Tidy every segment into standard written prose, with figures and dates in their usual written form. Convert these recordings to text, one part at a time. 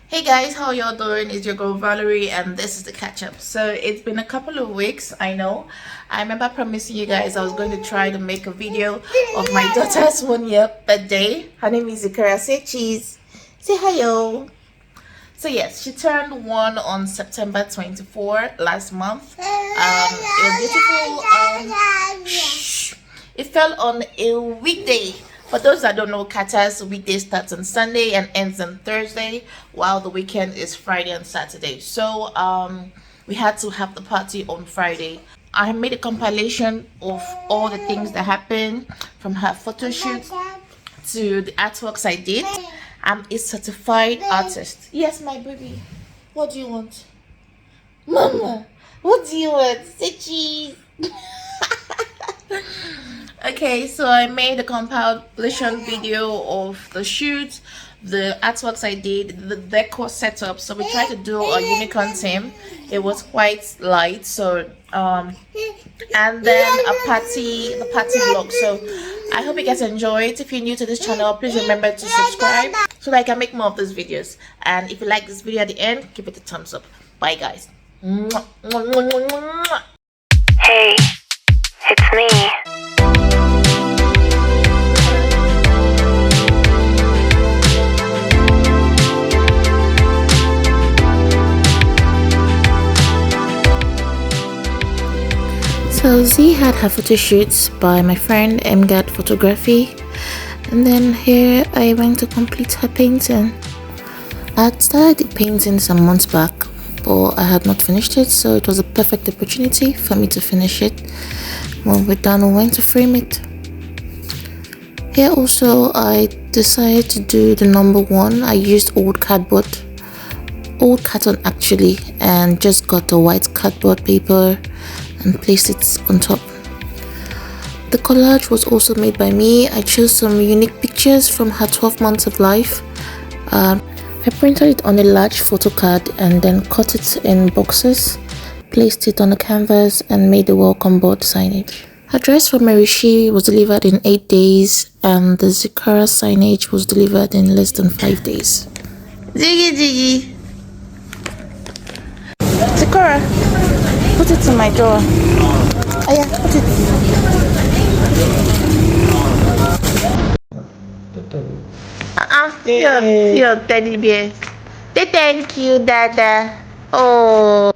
Hey guys, how y'all doing? It's your girl Valerie and this is the catch up. So it's been a couple of weeks, I know. I remember promising you guys I was going to try to make a video of my daughter's 1 year birthday. Her name is Zikora. Say cheese. Say hello. So yes, she turned 1 on September 24 last month. It was beautiful. It fell on a weekday. For those that don't know, Qatar's weekday starts on Sunday and ends on Thursday, while the weekend is Friday and Saturday. So we had to have the party on Friday. I made a compilation of all the things that happened, from her photo shoot to the artworks I did. I'm a certified artist. Yes, my baby. What do you want? Mama, what do you want? Say cheese. Okay, so I made a compilation video of the shoot, the artworks I did, the decor setup. So we tried to do a unicorn theme. It was quite light, so and then the party vlog. So I hope you guys enjoy it. If you're new to this channel, please remember to subscribe so that I can make more of these videos. And if you like this video at the end, give it a thumbs up. Bye guys. Hey, it's me. So Z had her photo shoots by my friend MGAT Photography, and then here I went to complete her painting. I had started the painting some months back, but I had not finished it, so it was a perfect opportunity for me to finish it. When we're done, we went to frame it. Here also I decided to do the number 1. I used old carton actually, and just got the white cardboard paper and placed it on top. The collage was also made by me. I chose some unique pictures from her 12 months of life. I printed it on a large photo card and then cut it in boxes, placed it on the canvas and made the welcome board signage. Her dress for Marishi was delivered in 8 days and the Zikora signage was delivered in less than 5 days. Ziggy. Zikora, put it in my drawer. Oh yeah, put it. Your teddy bear. Say thank you, Dada. Oh.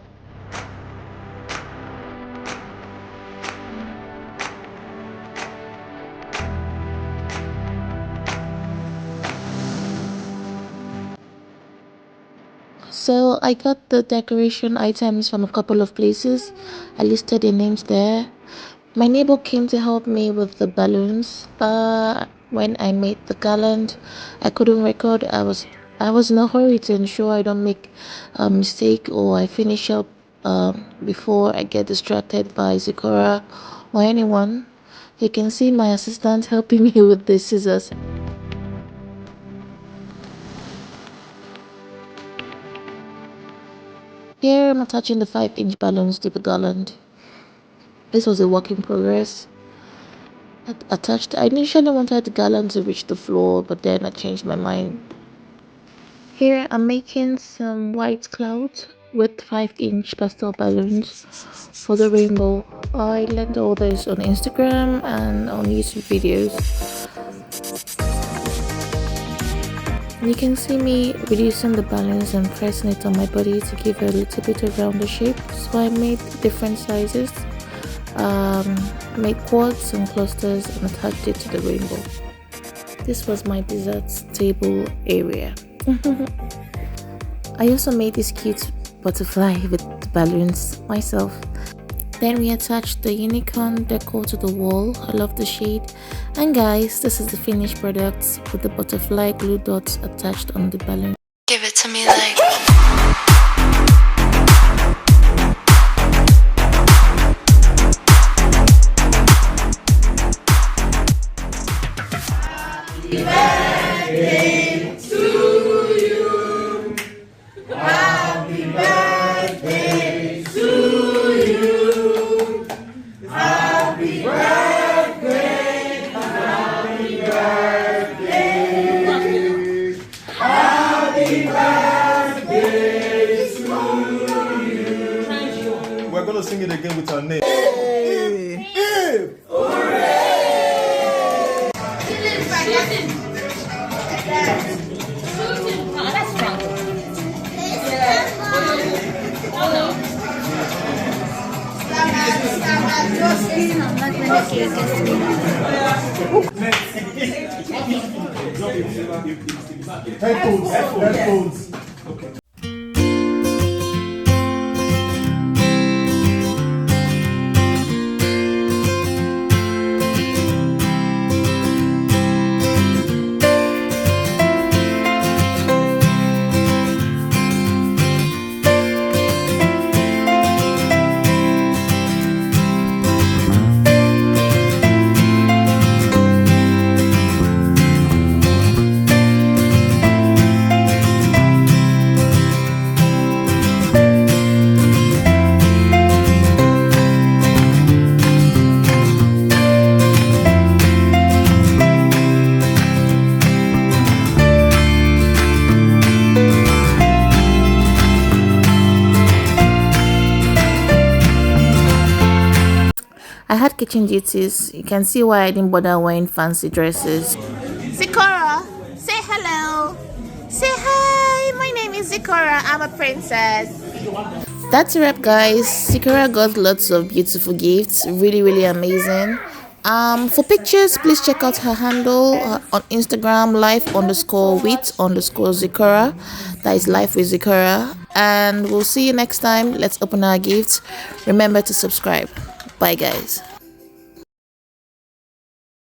So I got the decoration items from a couple of places. I listed their names there. My neighbor came to help me with the balloons. When I made the garland, I couldn't record. I was in a hurry to ensure I don't make a mistake or I finish up before I get distracted by Zikora or anyone. You can see my assistant helping me with the scissors. Here I'm attaching the 5-inch balloons to the garland. This was a work in progress. I initially wanted the garland to reach the floor, but then I changed my mind. Here I'm making some white clouds with 5-inch pastel balloons for the rainbow. I learned all this on Instagram and on YouTube videos. You can see me reducing the balloons and pressing it on my body to give it a little bit of rounder shape. So I made different sizes, made quads and clusters and attached it to the rainbow. This was my dessert table area. I also made this cute butterfly with the balloons myself. Then we attached the unicorn decor to the wall. I love the shade. And guys, this is the finished product with the butterfly glue dots attached on the balloon. Give it to me like. Happy birthday. us sing it again with our name. Headphones. Okay. I had kitchen duties. You can see why I didn't bother wearing fancy dresses. Zikora, say hello. Say hi. My name is Zikora. I'm a princess. That's a wrap, guys. Zikora got lots of beautiful gifts. Really amazing. For pictures, please check out her handle on Instagram, life_with_Zikora. That is life with Zikora. And we'll see you next time. Let's open our gifts. Remember to subscribe. Bye, guys.